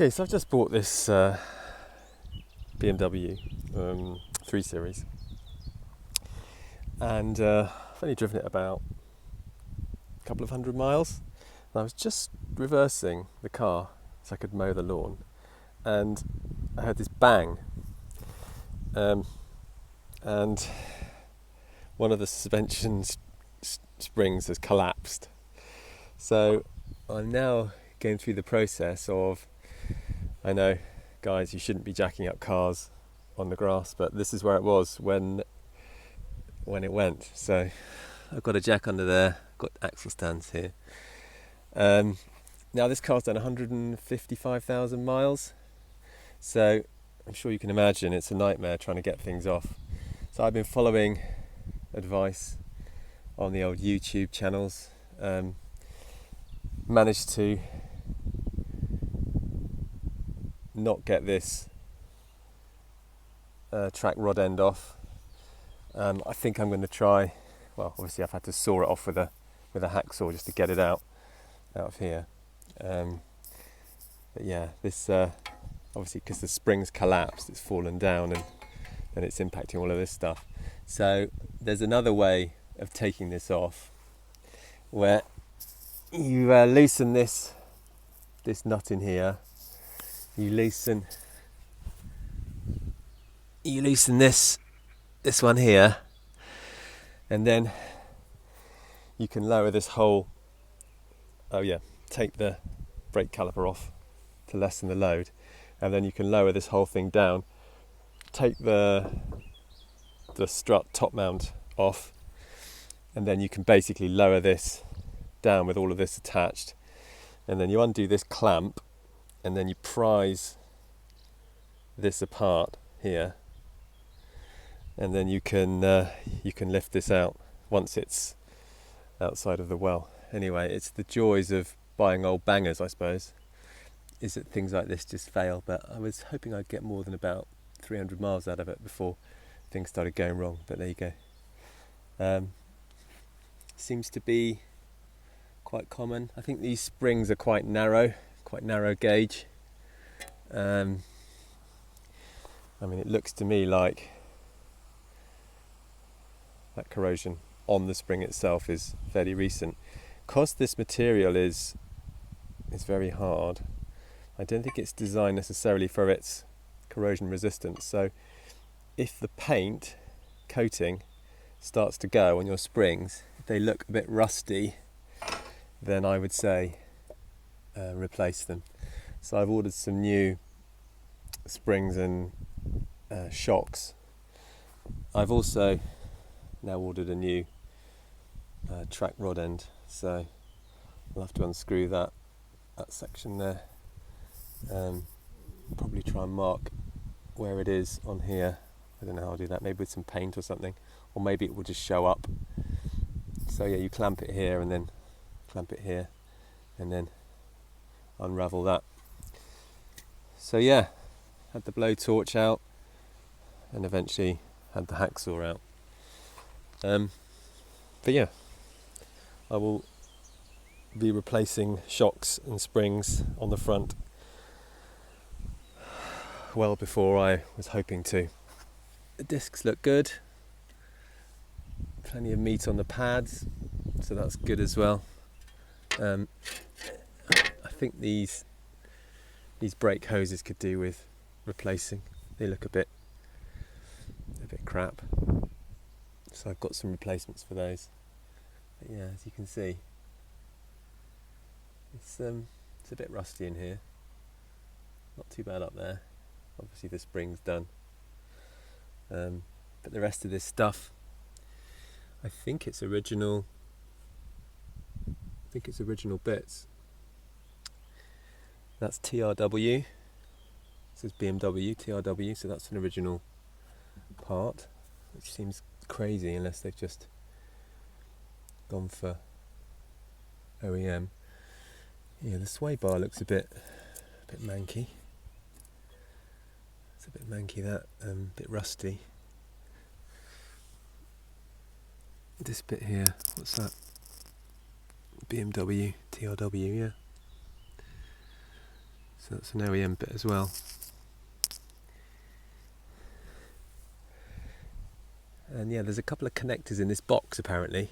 Okay, so I've just bought this BMW 3 Series, and I've only driven it about a couple of 100 miles. And I was just reversing the car so I could mow the lawn, and I heard this bang, and one of the suspension springs has collapsed. So I'm now going through the process of, I know, guys, you shouldn't be jacking up cars on the grass, but this is where it was when it went. So I've got a jack under there, got axle stands here. Now this car's done 155,000 miles, so I'm sure you can imagine it's a nightmare trying to get things off. So I've been following advice on the old YouTube channels, managed to not get this track rod end off. I think I'm going to try, well, obviously I've had to saw it off with a hacksaw just to get it out of here. But yeah, this obviously, because the spring's collapsed, it's fallen down and it's impacting all of this stuff. So there's another way of taking this off, where you loosen this nut in here. You loosen this one here, and then you can lower this whole, take the brake caliper off to lessen the load, and then you can lower this whole thing down, take the strut top mount off, and then you can basically lower this down with all of this attached, and then you undo this clamp, and then you prise this apart here, and then you can lift this out once it's outside of the well. Anyway, it's the joys of buying old bangers, I suppose, is that things like this just fail. But I was hoping I'd get more than about 300 miles out of it before things started going wrong, but there you go. Seems to be quite common. I think these springs are quite narrow gauge. I mean, it looks to me like that corrosion on the spring itself is fairly recent. Because this material is very hard, I don't think it's designed necessarily for its corrosion resistance. So if the paint coating starts to go on your springs, if they look a bit rusty, then I would say replace them. So I've ordered some new springs and shocks. I've also now ordered a new track rod end, so I'll have to unscrew that section there. Probably try and mark where it is on here. I don't know how I'll do that, maybe with some paint or something, or maybe it will just show up. So yeah, you clamp it here and then clamp it here and then unravel that. So yeah, had the blowtorch out and eventually had the hacksaw out. But yeah, I will be replacing shocks and springs on the front well before I was hoping to. The discs look good, plenty of meat on the pads, so that's good as well. I think these brake hoses could do with replacing. They look a bit crap, so I've got some replacements for those. But yeah, as you can see, it's a bit rusty in here. Not too bad up there. Obviously the spring's done, but the rest of this stuff, I think it's original bits. That's TRW. It says BMW TRW, so that's an original part, which seems crazy unless they've just gone for OEM. Yeah, the sway bar looks a bit manky. It's a bit manky, that, a bit rusty. This bit here, what's that? BMW TRW, yeah. So that's an OEM bit as well. And yeah, there's a couple of connectors in this box apparently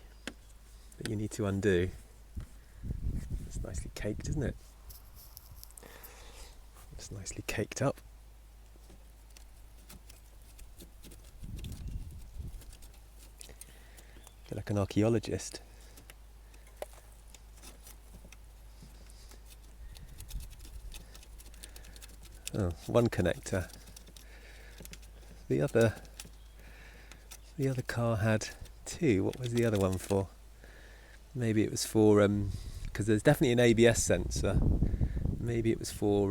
that you need to undo. It's nicely caked, isn't it? It's nicely caked up. I feel like an archaeologist. Oh, one connector. The other car had two. What was the other one for? Maybe it was for because there's definitely an ABS sensor. Maybe it was for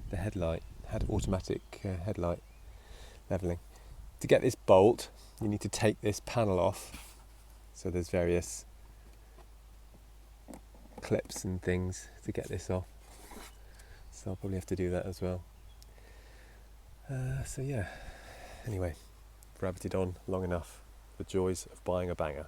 the headlight. Had automatic headlight leveling. To get this bolt, you need to take this panel off. So there's various clips and things to get this off. So I'll probably have to do that as well. So yeah, anyway, rabbited on long enough. The joys of buying a banger.